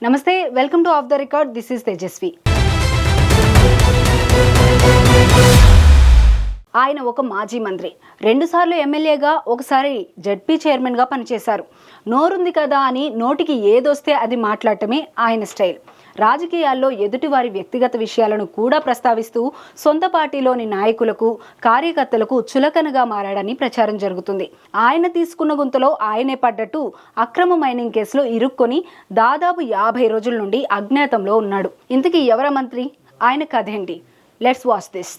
నమస్తే, welcome to off the record. This is Tejaswi. ఆయన ఒక మాజీ మంత్రి, 2 సార్లు ఎమ్మెల్యేగా, ఒకసారి జడ్పీ చైర్మన్గా పనిచేశారు. నోరుంది కదా అని నోటికి ఏదొస్తే అది మాట్లాడటమే ఆయన స్టైల్. రాజకీయాల్లో ఎదుటివారి వ్యక్తిగత విషయాలను కూడా ప్రస్తావిస్తూ సొంత పార్టీలోని నాయకులకు, కార్యకర్తలకు చులకనగా మారాడని ప్రచారం జరుగుతుంది. ఆయన తీసుకున్న గుంతలో ఆయనే పడ్డట్టు అక్రమ మైనింగ్ కేసులో ఇరుక్కొని దాదాపు 50 రోజుల నుండి అజ్ఞాతంలో ఉన్నాడు. ఇంతకీ ఎవర మంత్రి, ఆయన కథేంటి? Let's watch this.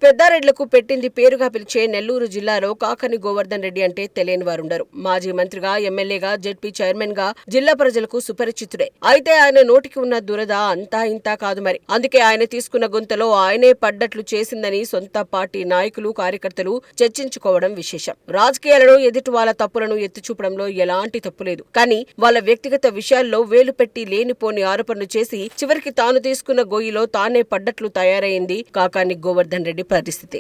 పెద్దారెడ్లకు పెట్టింది పేరుగా పిలిచే నెల్లూరు జిల్లాలో కాకాని గోవర్ధన్ రెడ్డి అంటే తెలియని వారుండరు. మాజీ మంత్రిగా, ఎమ్మెల్యేగా, జడ్పీ చైర్మన్ గా జిల్లా ప్రజలకు సుపరిచితుడే. అయితే ఆయన నోటికి ఉన్న దురద అంతా ఇంతా కాదు మరి. అందుకే ఆయన తీసుకున్న గుంతలో ఆయనే పడ్డట్లు చేసిందని సొంత పార్టీ నాయకులు, కార్యకర్తలు చర్చించుకోవడం విశేషం. రాజకీయాలలో ఎదుటి వాళ్ళ తప్పులను ఎత్తిచూపడంలో ఎలాంటి తప్పు లేదు. కానీ వాళ్ళ వ్యక్తిగత విషయాల్లో వేలు పెట్టి లేనిపోని ఆరోపణలు చేసి చివరికి తాను తీసుకున్న గొయ్యిలో తానే పడ్డట్లు తయారైంది కాకాని గోవర్ధన్ రెడ్డి పరిస్థితి.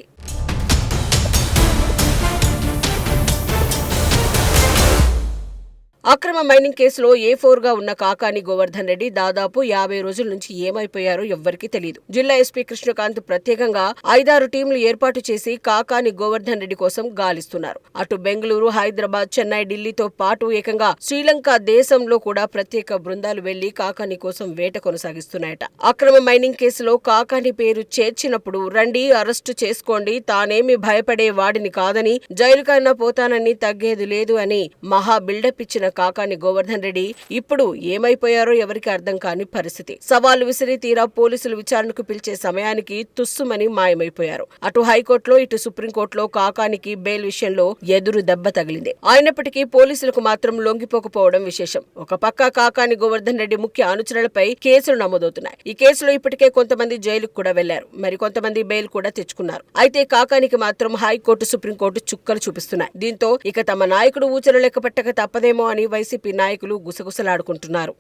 అక్రమ మైనింగ్ కేసులో A4గా ఉన్న కాకాని గోవర్ధన్ రెడ్డి దాదాపు 50 రోజుల నుంచి ఏమైపోయారో ఎవ్వరికీ తెలియదు. జిల్లా ఎస్పీ కృష్ణకాంత్ ప్రత్యేకంగా 5-6 టీంలు ఏర్పాటు చేసి కాకాని గోవర్ధన్ రెడ్డి కోసం గాలిస్తున్నారు. అటు బెంగళూరు, హైదరాబాద్, చెన్నై, ఢిల్లీతో పాటు ఏకంగా శ్రీలంక దేశంలో కూడా ప్రత్యేక బృందాలు వెళ్లి కాకాని కోసం వేట కొనసాగిస్తున్నాయట. అక్రమ మైనింగ్ కేసులో కాకాని పేరు చేర్చినప్పుడు రండి, అరెస్టు చేసుకోండి, తానేమి భయపడే వాడిని కాదని, జైలుకైనా పోతానని, తగ్గేది లేదు అని మహా బిల్డప్ ఇచ్చిన కాకాని గోవర్ధన్ రెడ్డి ఇప్పుడు ఏమైపోయారో ఎవరికి అర్థం కాని పరిస్థితి. సవాలు విసిరి తీరా పోలీసులు విచారణకు పిలిచే సమయానికి తుస్సుమని మాయమైపోయారు. అటు హైకోర్టులో, ఇటు సుప్రీంకోర్టులో కాకానికి బెయిల్ విషయంలో ఎదురు దెబ్బ తగిలింది. అయినప్పటికీ పోలీసులకు మాత్రం లొంగిపోకపోవడం విశేషం. ఒక పక్క కాకాని గోవర్ధన్ రెడ్డి ముఖ్య అనుచరులపై కేసులు నమోదవుతున్నాయి. ఈ కేసులో ఇప్పటికే కొంతమంది జైలుకు కూడా వెళ్లారు. మరికొంతమంది బెయిల్ కూడా తెచ్చుకున్నారు. అయితే కాకానికి మాత్రం హైకోర్టు, సుప్రీంకోర్టు చుక్కలు చూపిస్తున్నాయి. దీంతో ఇక తమ నాయకుడు ఊచలు లెక్క పెట్టక తప్పదేమో అని వైసీపీ నాయకులు గుసగుసలాడుకుంటున్నారు.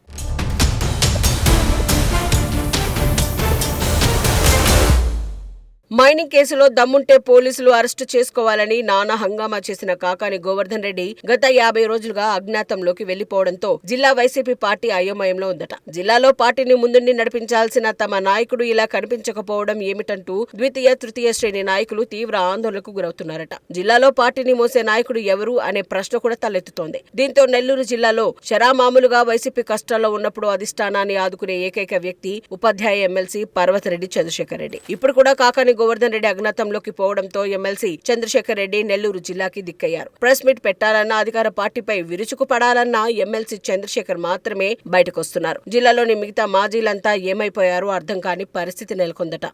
మైనింగ్ కేసులో దమ్ముంటే పోలీసులు అరెస్టు చేసుకోవాలని నానా హంగామా చేసిన కాకాని గోవర్ధన్ రెడ్డి గత 50 రోజులుగా అజ్ఞాతంలోకి వెళ్లిపోవడంతో జిల్లా వైసీపీ పార్టీ అయోమయంలో ఉందట. జిల్లాలో పార్టీని ముందుండి నడిపించాల్సిన తమ నాయకుడు ఇలా కనిపించకపోవడం ఏమిటంటూ ద్వితీయ, తృతీయ శ్రేణి నాయకులు తీవ్ర ఆందోళనకు గురవుతున్నారట. జిల్లాలో పార్టీని మోసే నాయకుడు ఎవరు అనే ప్రశ్న కూడా తలెత్తుతోంది. దీంతో నెల్లూరు జిల్లాలో శరామామూలుగా వైసీపీ కష్టాల్లో ఉన్నప్పుడు అధిష్టానాన్ని ఆదుకునే ఏకైక వ్యక్తి ఉపాధ్యాయ ఎమ్మెల్సీ పర్వతరెడ్డి చంద్రశేఖర్ రెడ్డి. ఇప్పుడు కూడా కాకాని గోవర్ధన్ రెడ్డి అజ్ఞాతంలోకి పోవడంతో ఎమ్మెల్సీ చంద్రశేఖర్ రెడ్డి నెల్లూరు జిల్లాకి దిక్కయ్యారు. ప్రెస్ మీట్ పెట్టాలన్నా, అధికార పార్టీపై విరుచుకు పడాలన్నా ఎమ్మెల్సీ చంద్రశేఖర్ మాత్రమే బయటకొస్తున్నారు. జిల్లాలోని మిగతా మాజీలంతా ఏమైపోయారో అర్థం కాని పరిస్థితి నెలకొందట.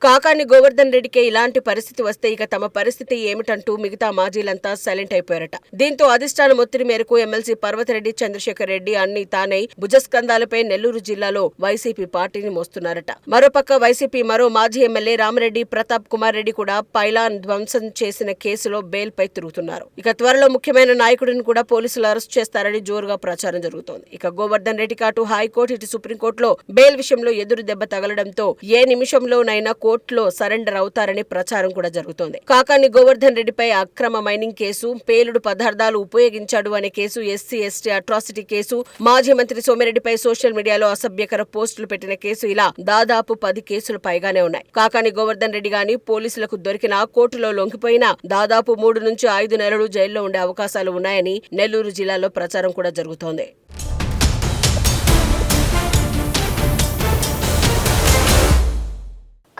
కాకాని గోవర్ధన్ రెడ్డికే ఇలాంటి పరిస్థితి వస్తే ఇక తమ పరిస్థితి ఏమిటంటూ మిగతా మాజీలంతా సైలెంట్ అయిపోయారట. దీంతో అధిష్టానం ఒత్తిడి మేరకు ఎమ్మెల్సీ పర్వతరెడ్డి చంద్రశేఖర్ రెడ్డి అన్ని తానై భుజస్కంధాలపై నెల్లూరు జిల్లాలో వైసీపీ పార్టీని మోస్తున్నారట. మరోపక్క వైసీపీ మరో మాజీ ఎమ్మెల్యే రామిరెడ్డి ప్రతాప్ కుమార్ రెడ్డి కూడా పైలాన్ ధ్వంసం చేసిన కేసులో బెయిల్ పై తిరుగుతున్నారు. ఇక త్వరలో ముఖ్యమైన నాయకుడిని కూడా పోలీసులు అరెస్ట్ చేస్తారని జోరుగా ప్రచారం జరుగుతోంది. ఇక గోవర్ధన్ రెడ్డికి అటు హైకోర్టు, ఇటు సుప్రీంకోర్టులో బెయిల్ విషయంలో ఎదురు దెబ్బ తగలడంతో ఏ నిమిషంలోనైనా కోర్టులో సరెండర్ అవుతారని ప్రచారం కూడా జరుగుతోంది. కాకాని గోవర్ధన్ రెడ్డిపై అక్రమ మైనింగ్ కేసు, పేలుడు పదార్థాలు ఉపయోగించాడు అనే కేసు, SC/ST అట్రాసిటీ కేసు, మాజీ మంత్రి సోమిరెడ్డిపై సోషల్ మీడియాలో అసభ్యకర పోస్టులు పెట్టిన కేసు, ఇలా దాదాపు 10 కేసులు పైగానే ఉన్నాయి. కాకాని గోవర్ధన్ రెడ్డి గాని పోలీసులకు దొరికినా, కోర్టులో లొంగిపోయినా దాదాపు 3 నుంచి 5 నెలలు జైల్లో ఉండే అవకాశాలు ఉన్నాయని నెల్లూరు జిల్లాలో ప్రచారం కూడా జరుగుతోంది.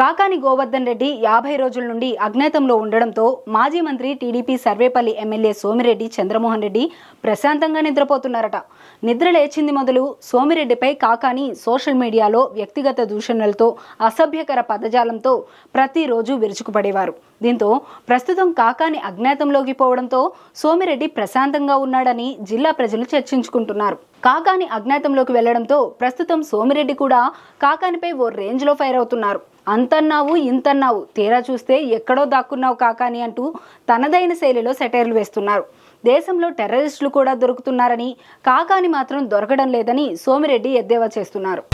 కాకాని గోవర్ధన్ రెడ్డి 50 రోజుల నుండి అజ్ఞాతంలో ఉండడంతో మాజీ మంత్రి, టీడీపీ సర్వేపల్లి ఎమ్మెల్యే సోమిరెడ్డి చంద్రమోహన్ రెడ్డి ప్రశాంతంగా నిద్రపోతున్నారట. నిద్ర లేచింది మొదలు సోమిరెడ్డిపై కాకాని సోషల్ మీడియాలో వ్యక్తిగత దూషణలతో, అసభ్యకర పదజాలంతో ప్రతిరోజు విరుచుకుపడేవారు. దీంతో ప్రస్తుతం కాకాని అజ్ఞాతంలోకి పోవడంతో సోమిరెడ్డి ప్రశాంతంగా ఉన్నాడని జిల్లా ప్రజలు చర్చించుకుంటున్నారు. కాకాని అజ్ఞాతంలోకి వెళ్లడంతో ప్రస్తుతం సోమిరెడ్డి కూడా కాకానిపై ఓ రేంజ్లో ఫైర్ అవుతున్నారు. అంతన్నావు ఇంతన్నావు, తీరా చూస్తే ఎక్కడో దాక్కున్నావు కాకాని అంటూ తనదైన శైలిలో సెటైర్లు వేస్తున్నారు. దేశంలో టెర్రరిస్టులు కూడా దొరుకుతున్నారని, కాకాని మాత్రం దొరకడం లేదని సోమిరెడ్డి ఎద్దేవా చేస్తున్నారు.